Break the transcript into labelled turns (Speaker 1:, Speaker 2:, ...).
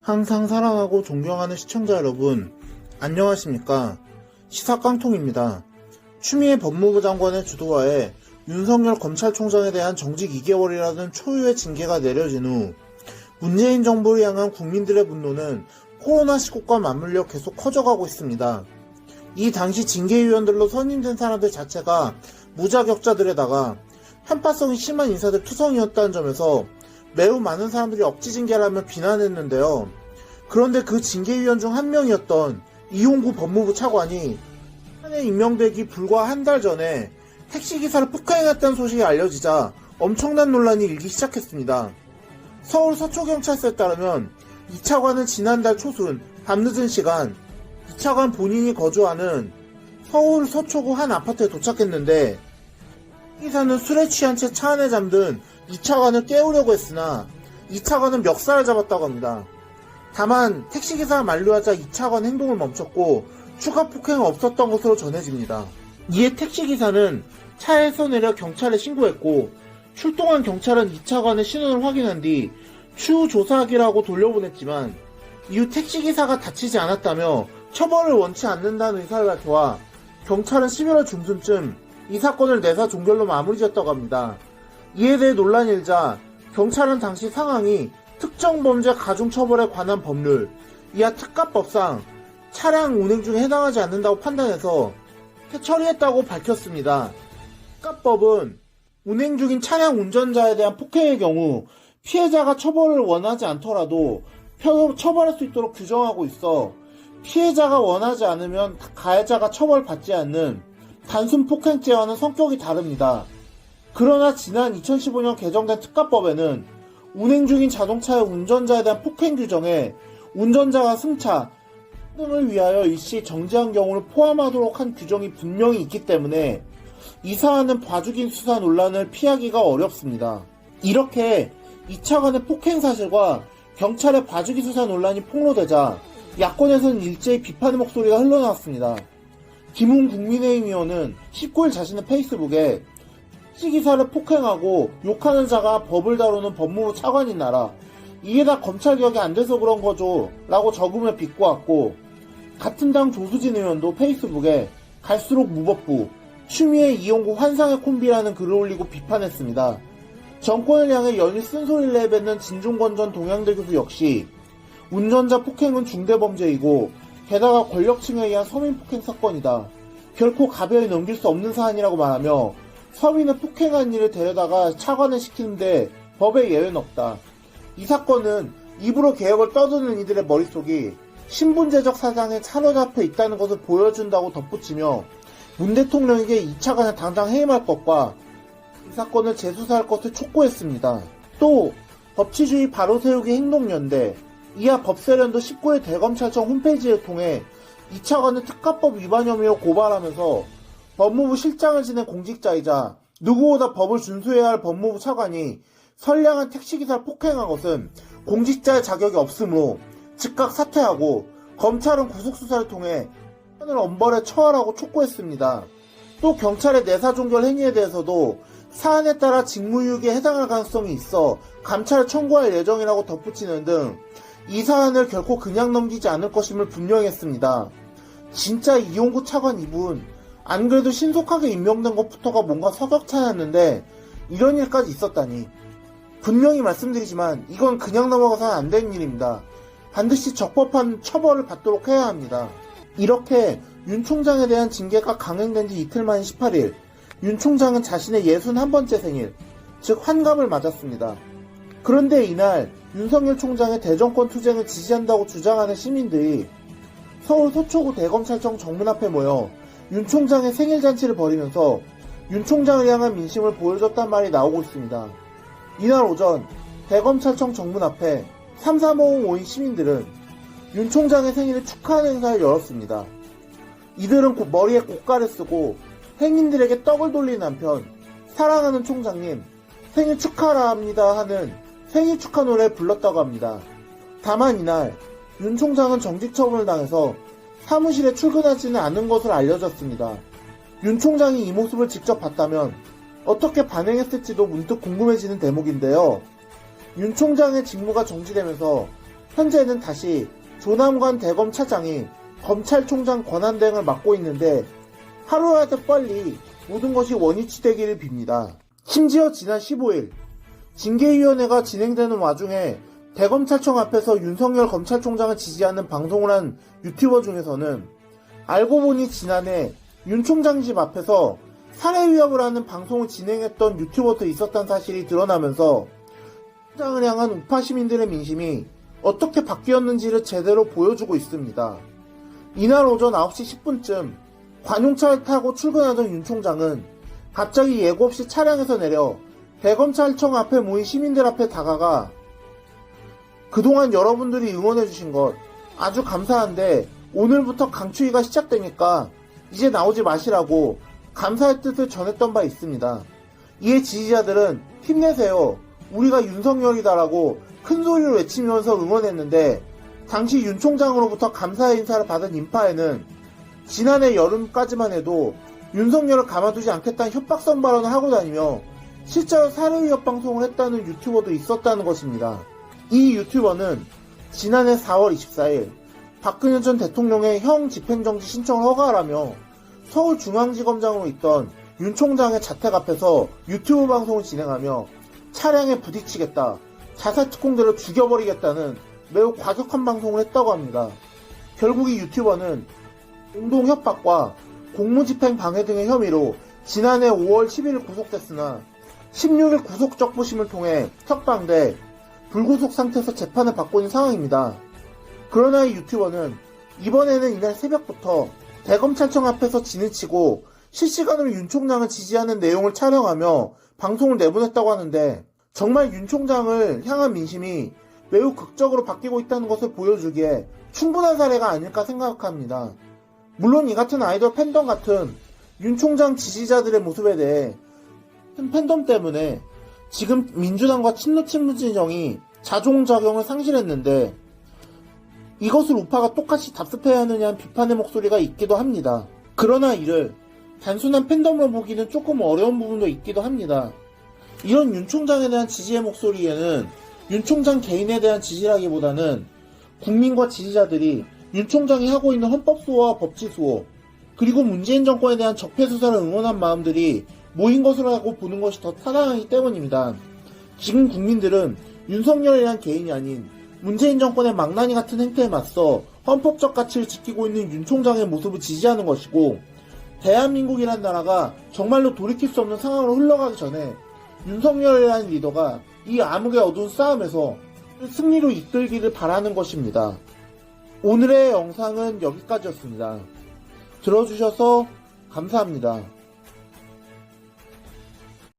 Speaker 1: 항상 사랑하고 존경하는 시청자 여러분, 안녕하십니까? 시사깡통입니다. 추미애 법무부 장관의 주도하에 윤석열 검찰총장에 대한 정직 2개월이라는 초유의 징계가 내려진 후 문재인 정부를 향한 국민들의 분노는 코로나 시국과 맞물려 계속 커져가고 있습니다. 이 당시 징계위원들로 선임된 사람들 자체가 무자격자들에다가 편파성이 심한 인사들 투성이었다는 점에서 매우 많은 사람들이 억지 징계를 하며 비난했는데요. 그런데 그 징계위원 중 한 명이었던 이용구 법무부 차관이 한해 임명되기 불과 한 달 전에 택시기사를 폭행했다는 소식이 알려지자 엄청난 논란이 일기 시작했습니다. 서울 서초경찰서에 따르면 이 차관은 지난달 초순 밤늦은 시간 이 차관 본인이 거주하는 서울 서초구 한 아파트에 도착했는데 기사는 술에 취한 채 차 안에 잠든 이 차관을 깨우려고 했으나 이 차관은 멱살을 잡았다고 합니다. 다만 택시기사가 만류하자 이 차관 행동을 멈췄고 추가 폭행은 없었던 것으로 전해집니다. 이에 택시기사는 차에서 내려 경찰에 신고했고 출동한 경찰은 이 차관의 신원을 확인한 뒤 추후 조사하기라고 돌려보냈지만 이후 택시기사가 다치지 않았다며 처벌을 원치 않는다는 의사를 밝혀와 경찰은 11월 중순쯤 이 사건을 내사 종결로 마무리지었다고 합니다. 이에 대해 논란이 일자 경찰은 당시 상황이 특정범죄 가중처벌에 관한 법률, 이하 특가법상 차량 운행 중에 해당하지 않는다고 판단해서 처리했다고 밝혔습니다. 특가법은 운행 중인 차량 운전자에 대한 폭행의 경우 피해자가 처벌을 원하지 않더라도 처벌할 수 있도록 규정하고 있어 피해자가 원하지 않으면 가해자가 처벌받지 않는 단순 폭행죄와는 성격이 다릅니다. 그러나 지난 2015년 개정된 특가법에는 운행 중인 자동차의 운전자에 대한 폭행 규정에 운전자가 승차 등을 위하여 일시 정지한 경우를 포함하도록 한 규정이 분명히 있기 때문에 이 사안은 봐주기 수사 논란을 피하기가 어렵습니다. 이렇게 이 차관의 폭행 사실과 경찰의 봐주기 수사 논란이 폭로되자 야권에서는 일제히 비판의 목소리가 흘러나왔습니다. 김웅 국민의힘 의원은 19일 자신의 페이스북에 택시기사를 폭행하고 욕하는 자가 법을 다루는 법무부 차관인 나라, 이게 다 검찰개혁이 안 돼서 그런 거죠 라고 적으며 비꼬았고, 같은 당 조수진 의원도 페이스북에 갈수록 무법부, 추미애 이용구 환상의 콤비라는 글을 올리고 비판했습니다. 정권을 향해 연일 쓴소리를 내뱉는 진중권 전 동양대 교수 역시 운전자 폭행은 중대범죄이고 게다가 권력층에 의한 서민폭행 사건이다. 결코 가벼이 넘길 수 없는 사안이라고 말하며 서민을 폭행한 일을 데려다가 차관을 시키는데 법에 예외는 없다. 이 사건은 입으로 개혁을 떠드는 이들의 머릿속이 신분제적 사상에 사로잡혀 있다는 것을 보여준다고 덧붙이며 문 대통령에게 이 차관을 당장 해임할 것과 이 사건을 재수사할 것을 촉구했습니다. 또 법치주의 바로세우기 행동연대 이하 법세련도 19일 대검찰청 홈페이지를 통해 이 차관을 특가법 위반 혐의로 고발하면서 법무부 실장을 지낸 공직자이자 누구보다 법을 준수해야 할 법무부 차관이 선량한 택시기사를 폭행한 것은 공직자의 자격이 없으므로 즉각 사퇴하고 검찰은 구속수사를 통해 사안을 엄벌에 처하라고 촉구했습니다. 또 경찰의 내사종결 행위에 대해서도 사안에 따라 직무유기에 해당할 가능성이 있어 감찰을 청구할 예정이라고 덧붙이는 등 이 사안을 결코 그냥 넘기지 않을 것임을 분명히 했습니다. 진짜 이용구 차관 이분 안 그래도 신속하게 임명된 것부터가 뭔가 서격차였는데 이런 일까지 있었다니. 분명히 말씀드리지만 이건 그냥 넘어가서는 안 되는 일입니다. 반드시 적법한 처벌을 받도록 해야 합니다. 이렇게 윤 총장에 대한 징계가 강행된 지 이틀 만인 18일 윤 총장은 자신의 61번째 생일, 즉 환갑을 맞았습니다. 그런데 이날 윤석열 총장의 대정권 투쟁을 지지한다고 주장하는 시민들이 서울 서초구 대검찰청 정문 앞에 모여 윤 총장의 생일잔치를 벌이면서 윤 총장을 향한 민심을 보여줬단 말이 나오고 있습니다. 이날 오전 대검찰청 정문 앞에 335호 모인 시민들은 윤 총장의 생일을 축하하는 행사를 열었습니다. 이들은 머리에 꽃가를 쓰고 행인들에게 떡을 돌리는 한편 사랑하는 총장님 생일 축하합니다 하는 생일 축하 노래를 불렀다고 합니다. 다만 이날 윤 총장은 정직 처분을 당해서 사무실에 출근하지는 않은 것으로 알려졌습니다. 윤 총장이 이 모습을 직접 봤다면 어떻게 반응했을지도 문득 궁금해지는 대목인데요. 윤 총장의 직무가 정지되면서 현재는 다시 조남관 대검차장이 검찰총장 권한대행을 맡고 있는데 하루라도 빨리 모든 것이 원위치 되기를 빕니다. 심지어 지난 15일 징계위원회가 진행되는 와중에 대검찰청 앞에서 윤석열 검찰총장을 지지하는 방송을 한 유튜버 중에서는 알고 보니 지난해 윤 총장 집 앞에서 살해 위협을 하는 방송을 진행했던 유튜버도 있었다는 사실이 드러나면서 총장을 향한 우파 시민들의 민심이 어떻게 바뀌었는지를 제대로 보여주고 있습니다. 이날 오전 9시 10분쯤 관용차를 타고 출근하던 윤 총장은 갑자기 예고 없이 차량에서 내려 대검찰청 앞에 모인 시민들 앞에 다가가 그동안 여러분들이 응원해주신 것 아주 감사한데 오늘부터 강추위가 시작되니까 이제 나오지 마시라고 감사의 뜻을 전했던 바 있습니다. 이에 지지자들은 힘내세요. 우리가 윤석열이다라고 큰 소리로 외치면서 응원했는데 당시 윤 총장으로부터 감사의 인사를 받은 인파에는 지난해 여름까지만 해도 윤석열을 가만두지 않겠다는 협박성 발언을 하고 다니며 실제로 살해 위협 방송을 했다는 유튜버도 있었다는 것입니다. 이 유튜버는 지난해 4월 24일 박근혜 전 대통령의 형 집행정지 신청을 허가하라며 서울중앙지검장으로 있던 윤 총장의 자택 앞에서 유튜브 방송을 진행하며 차량에 부딪히겠다, 자살특공대로 죽여버리겠다는 매우 과격한 방송을 했다고 합니다. 결국 이 유튜버는 공동협박과 공무집행 방해 등의 혐의로 지난해 5월 11일 구속됐으나 16일 구속적부심을 통해 석방돼 불구속 상태에서 재판을 받고 있는 상황입니다. 그러나 이 유튜버는 이번에는 이날 새벽부터 대검찰청 앞에서 진을 치고 실시간으로 윤 총장을 지지하는 내용을 촬영하며 방송을 내보냈다고 하는데 정말 윤 총장을 향한 민심이 매우 극적으로 바뀌고 있다는 것을 보여주기에 충분한 사례가 아닐까 생각합니다. 물론 이 같은 아이돌 팬덤 같은 윤 총장 지지자들의 모습에 대해 팬덤 때문에 지금 민주당과 친노친문 진영이 자종작용을 상실했는데 이것을 우파가 똑같이 답습해야 하느냐는 비판의 목소리가 있기도 합니다. 그러나 이를 단순한 팬덤으로 보기는 조금 어려운 부분도 있기도 합니다. 이런 윤 총장에 대한 지지의 목소리에는 윤 총장 개인에 대한 지지라기보다는 국민과 지지자들이 윤 총장이 하고 있는 헌법수호와 법치수호 그리고 문재인 정권에 대한 적폐수사를 응원한 마음들이 모인 것으로 보는 것이 더 타당하기 때문입니다. 지금 국민들은 윤석열이란 개인이 아닌 문재인 정권의 망나니 같은 행태에 맞서 헌법적 가치를 지키고 있는 윤 총장의 모습을 지지하는 것이고 대한민국이란 나라가 정말로 돌이킬 수 없는 상황으로 흘러가기 전에 윤석열이라는 리더가 이 암흑의 어두운 싸움에서 승리로 이끌기를 바라는 것입니다. 오늘의 영상은 여기까지였습니다. 들어주셔서 감사합니다.